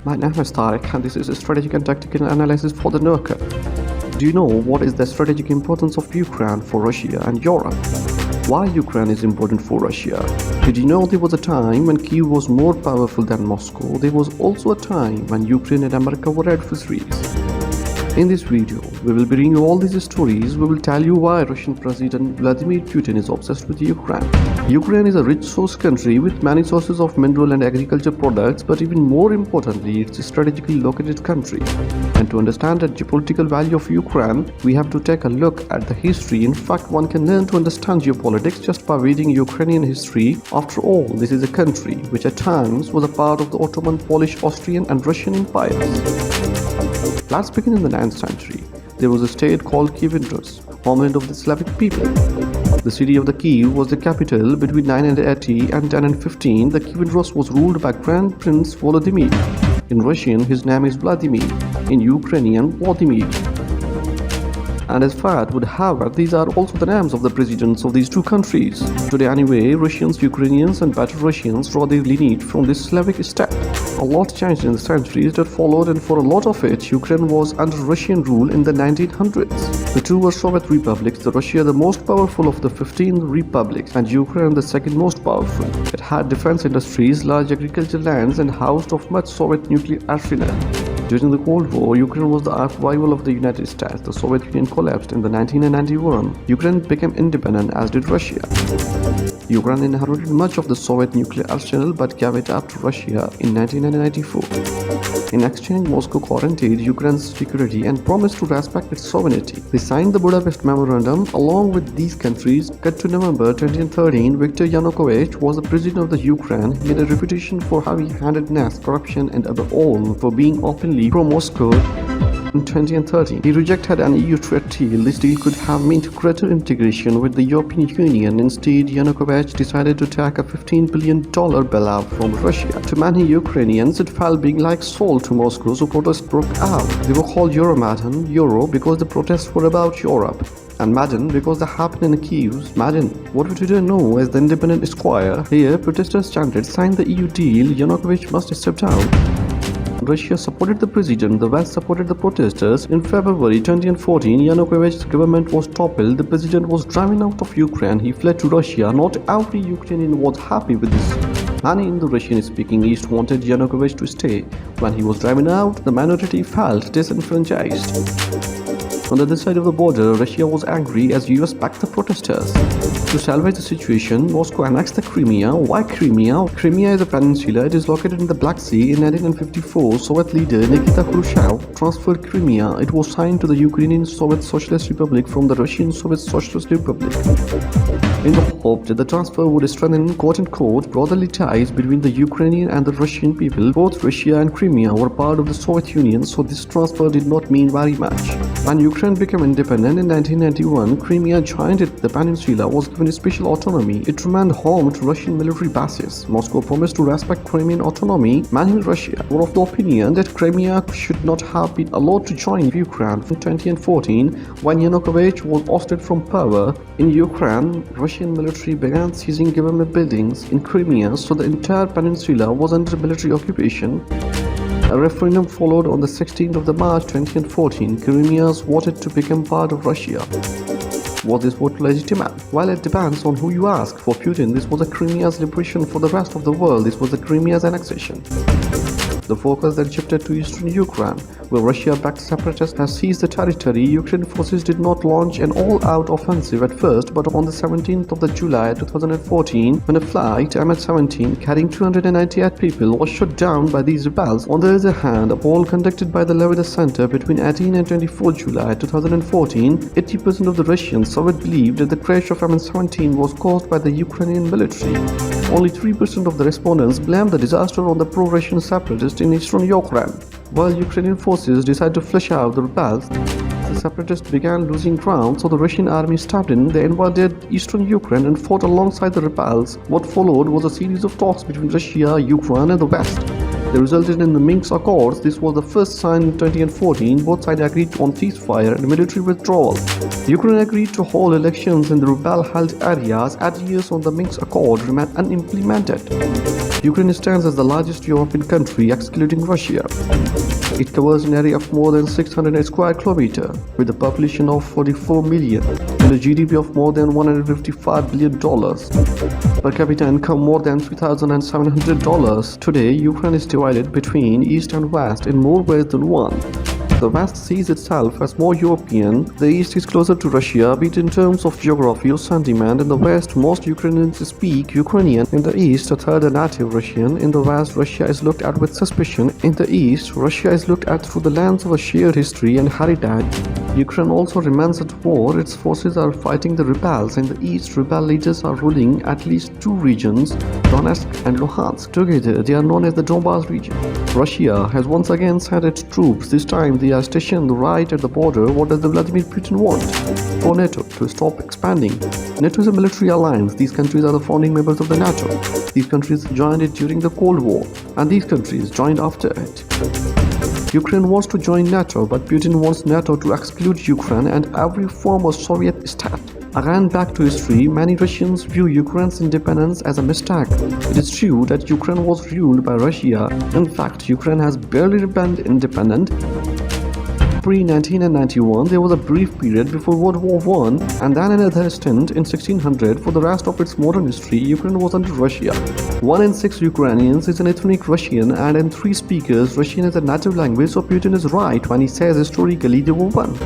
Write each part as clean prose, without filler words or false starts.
My name is Tarek and this is a strategic and tactical analysis for the Nurka. Do you know what is the strategic importance of Ukraine for Russia and Europe? Why Ukraine is important for Russia? Did you know there was a time when Kyiv was more powerful than Moscow? There was also a time when Ukraine and America were adversaries. In this video, we will bring you all these stories. We will tell you why Russian President Vladimir Putin is obsessed with Ukraine. Ukraine is a rich source country with many sources of mineral and agriculture products, but even more importantly, it's a strategically located country. And to understand the geopolitical value of Ukraine, we have to take a look at the history. In fact, one can learn to understand geopolitics just by reading Ukrainian history. After all, this is a country which at times was a part of the Ottoman, Polish, Austrian and Russian empires. Let's begin in the 9th century. There was a state called Kivindrus, homeland of the Slavic people. The city of the Kyiv was the capital. Between 980 and 1015, the Kivindrus was ruled by Grand Prince Volodymyr. In Russian, his name is Vladimir. In Ukrainian, Vladimir. And as fate would have it, these are also the names of the presidents of these two countries. Today anyway, Russians, Ukrainians and Belarusians draw their lineage from this Slavic state. A lot changed in the centuries that followed, and for a lot of it, Ukraine was under Russian rule in the 1900s. The two were Soviet republics, the Russia the most powerful of the 15 republics, and Ukraine the second most powerful. It had defense industries, large agricultural lands, and housed of much Soviet nuclear arsenal. During the Cold War, Ukraine was the arch-rival of the United States. The Soviet Union collapsed in the 1991. Ukraine became independent, as did Russia. Ukraine inherited much of the Soviet nuclear arsenal but gave it up to Russia in 1994. In exchange, Moscow guaranteed Ukraine's security and promised to respect its sovereignty. They signed the Budapest Memorandum along with these countries. Cut to November 2013, Viktor Yanukovych was the president of the Ukraine. He had a reputation for heavy-handedness, corruption and above all for being openly pro-Moscow. In 2013, he rejected an EU trade deal. This deal could have meant greater integration with the European Union. Instead, Yanukovych decided to take a $15 billion bailout from Russia. To many Ukrainians, it felt being like salt to Moscow, so protests broke out. They were called Euromaidan, Euro because the protests were about Europe, and Maidan because they happened in Kyiv. Maidan, what we today know as the Independent Square. Here, protesters chanted, "Sign the EU deal, Yanukovych must step down." Russia supported the president, the West supported the protesters. In February 2014, Yanukovych's government was toppled. The president was driven out of Ukraine. He fled to Russia. Not every Ukrainian was happy with this. Many in the Russian-speaking East wanted Yanukovych to stay. When he was driven out, the minority felt disenfranchised. On the other side of the border, Russia was angry as US backed the protesters. To salvage the situation, Moscow annexed the Crimea. Why Crimea? Crimea is a peninsula. It is located in the Black Sea. In 1954, Soviet leader Nikita Khrushchev transferred Crimea. It was signed to the Ukrainian Soviet Socialist Republic from the Russian Soviet Socialist Republic, in the hope that the transfer would strengthen quote-unquote brotherly ties between the Ukrainian and the Russian people. Both Russia and Crimea were part of the Soviet Union, so this transfer did not mean very much. When Ukraine became independent in 1991, Crimea joined it. The peninsula was given a special autonomy. It remained home to Russian military bases. Moscow promised to respect Crimean autonomy. Many in Russia were of the opinion that Crimea should not have been allowed to join Ukraine. In 2014, when Yanukovych was ousted from power in Ukraine, Russian military began seizing government buildings in Crimea, so the entire peninsula was under military occupation. A referendum followed on the 16th of March 2014. Crimeans voted to become part of Russia. Was this vote legitimate? Well, it depends on who you ask. For Putin, this was a Crimea's liberation. For the rest of the world, this was the Crimea's annexation. The focus then shifted to eastern Ukraine, where Russia-backed separatists have seized the territory. Ukrainian forces did not launch an all-out offensive at first, but on the 17th of July 2014, when a flight MH17 carrying 298 people was shot down by these rebels. On the other hand, a poll conducted by the Levada Center between 18 and 24 July 2014, 80% of the Russians Soviet believed that the crash of MH17 was caused by the Ukrainian military. Only 3% of the respondents blamed the disaster on the pro-Russian separatists in eastern Ukraine. While Ukrainian forces decided to flush out the rebels, the separatists began losing ground, so the Russian army stepped in. They invaded eastern Ukraine and fought alongside the rebels. What followed was a series of talks between Russia, Ukraine and the West. They resulted in the Minsk Accords. This was the first signed in 2014. Both sides agreed on ceasefire and military withdrawal. Ukraine agreed to hold elections in the rebel-held areas. 8 years on the Minsk Accord remained unimplemented. Ukraine stands as the largest European country excluding Russia. It covers an area of more than 600 square kilometers, with a population of 44 million and a GDP of more than $155 billion. Per capita income more than $3,700. Today, Ukraine is divided between East and West in more ways than one. The West sees itself as more European, the East is closer to Russia, be it in terms of geography or sentiment. In the West, most Ukrainians speak Ukrainian. In the East, a third are native Russian. In the West, Russia is looked at with suspicion. In the East, Russia is looked at through the lens of a shared history and heritage. Ukraine also remains at war. Its forces are fighting the rebels. In the East, rebel leaders are ruling at least two regions, Donetsk and Luhansk. Together, they are known as the Donbas region. Russia has once again sent its troops. This time, they are stationed right at the border. What does Vladimir Putin want? For NATO to stop expanding. NATO is a military alliance. These countries are the founding members of the NATO. These countries joined it during the Cold War, and these countries joined after it. Ukraine wants to join NATO, but Putin wants NATO to exclude Ukraine and every former Soviet state. Again, back to history, many Russians view Ukraine's independence as a mistake. It is true that Ukraine was ruled by Russia. In fact, Ukraine has barely remained independent. Pre-1991, there was a brief period before World War I, and then another stint in 1600. For the rest of its modern history, Ukraine was under Russia. 1 in 6 Ukrainians is an ethnic Russian, and in 3 speakers, Russian is a native language, so Putin is right when he says historically they were one.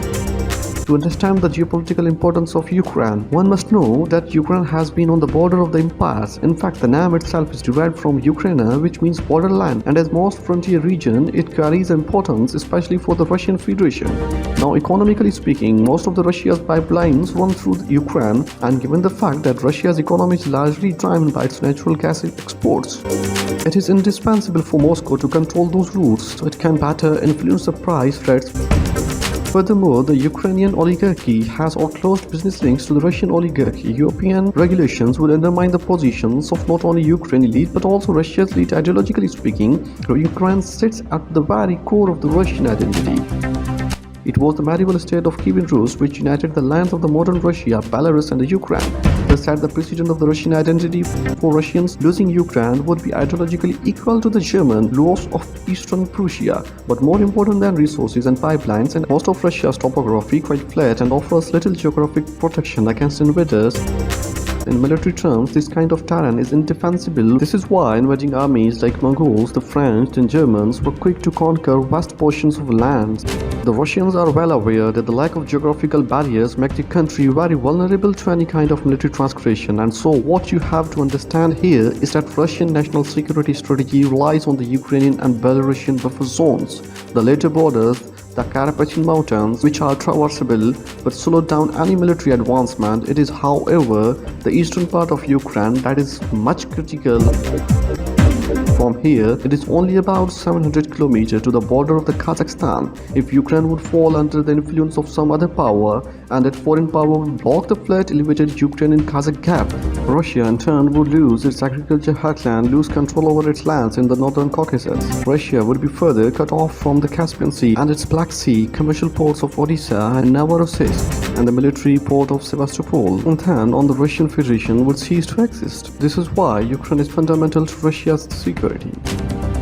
To understand the geopolitical importance of Ukraine, one must know that Ukraine has been on the border of the empires. In fact, the name itself is derived from Ukraina, which means borderland, and as most frontier region, it carries importance, especially for the Russian Federation. Now, economically speaking, most of the Russia's pipelines run through Ukraine, and given the fact that Russia's economy is largely driven by its natural gas exports, it is indispensable for Moscow to control those routes so it can better influence the price rates. Furthermore, the Ukrainian oligarchy has close business links to the Russian oligarchy. European regulations would undermine the positions of not only Ukraine elite but also Russia's elite. Ideologically speaking, Ukraine sits at the very core of the Russian identity. It was the medieval state of Kievan Rus which united the lands of the modern Russia, Belarus and the Ukraine. This set the precedent of the Russian identity. For Russians, losing Ukraine would be ideologically equal to the German loss of Eastern Prussia. But more important than resources and pipelines, and most of Russia's topography quite flat and offers little geographic protection against invaders. In military terms, this kind of terrain is indefensible. This is why invading armies like Mongols, the French and Germans were quick to conquer vast portions of lands. The Russians are well aware that the lack of geographical barriers make the country very vulnerable to any kind of military transgression, and so what you have to understand here is that Russian national security strategy relies on the Ukrainian and Belarusian buffer zones. The latter borders the Carpathian Mountains, which are traversable but slow down any military advancement. It is, however, the eastern part of Ukraine that is much critical. From here, it is only about 700 kilometers to the border of the Kazakhstan. If Ukraine would fall under the influence of some other power, and that foreign power would block the flat elevated Ukrainian-Kazakh gap, Russia in turn would lose its agriculture heartland, lose control over its lands in the northern Caucasus. Russia would be further cut off from the Caspian Sea and its Black Sea, commercial ports of Odessa and Novorossiysk, and the military port of Sevastopol. And then on the Russian Federation would cease to exist. This is why Ukraine is fundamental to Russia's security.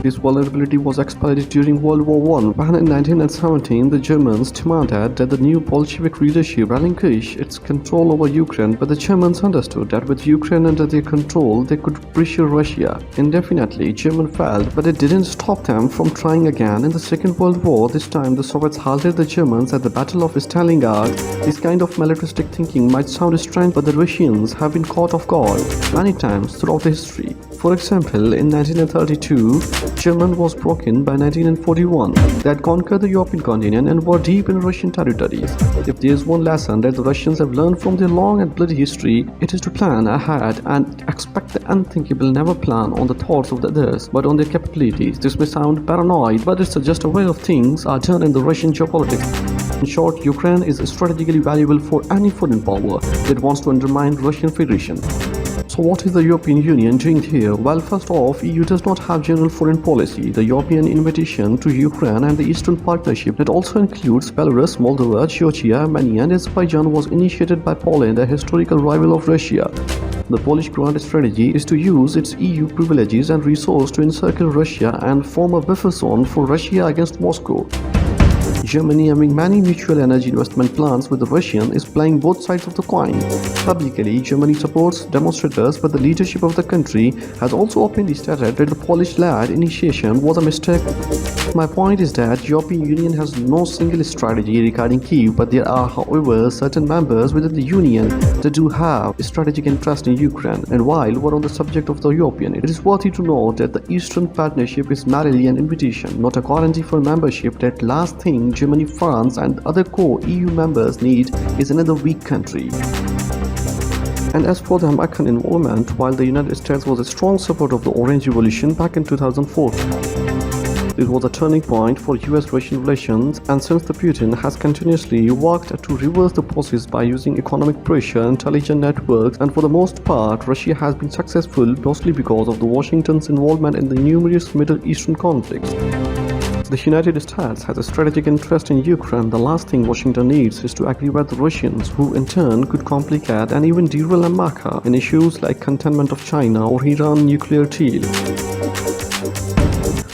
This vulnerability was exploited during World War I, when in 1917 the Germans demanded that the new Bolshevik leadership relinquish its control over Ukraine, but the Germans understood that with Ukraine under their control, they could pressure Russia indefinitely. Germany failed, but it didn't stop them from trying again. In the Second World War, this time the Soviets halted the Germans at the Battle of Stalingrad. This kind of militaristic thinking might sound strange, but the Russians have been caught off guard many times throughout the history. For example, in 1932, Germany was broken by 1941. They had conquered the European continent and were deep in Russian territories. If there is one lesson that the Russians have learned from their long and bloody history, it is to plan ahead and expect the unthinkable. Never plan on the thoughts of the others, but on their capabilities. This may sound paranoid, but it's just a way of things are done in the Russian geopolitics. In short, Ukraine is strategically valuable for any foreign power that wants to undermine Russian Federation. So what is the European Union doing here? Well, first off, EU does not have general foreign policy. The European invitation to Ukraine and the Eastern Partnership that also includes Belarus, Moldova, Georgia, Armenia and Azerbaijan was initiated by Poland, a historical rival of Russia. The Polish grand strategy is to use its EU privileges and resources to encircle Russia and form a buffer zone for Russia against Moscow. Germany, having many mutual energy investment plans with the Russian, is playing both sides of the coin. Publicly, Germany supports demonstrators, but the leadership of the country has also openly stated that the Polish-led initiation was a mistake. My point is that European Union has no single strategy regarding Kyiv, but there are, however, certain members within the Union that do have a strategic interest in Ukraine. And while we're on the subject of the European, it is worthy to note that the Eastern Partnership is merely an invitation, not a guarantee for membership. That last thing Germany, France and other core EU members need is another weak country. And as for the American involvement, while the United States was a strong supporter of the Orange Revolution back in 2004, it was a turning point for US-Russian relations, and since the Putin has continuously worked to reverse the process by using economic pressure, intelligence networks, and for the most part, Russia has been successful mostly because of the Washington's involvement in the numerous Middle Eastern conflicts. The United States has a strategic interest in Ukraine. The last thing Washington needs is to agree with the Russians, who in turn could complicate and even derail America in issues like containment of China or Iran nuclear deal.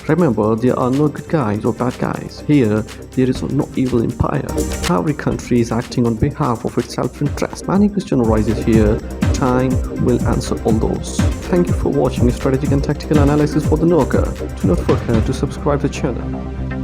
Remember, there are no good guys or bad guys. Here, there is no evil empire. Every country is acting on behalf of its self-interest. Many questions arises here. Time will answer all those. Thank you for watching Strategic and Tactical Analysis for the NORCA. Do not forget to subscribe to the channel.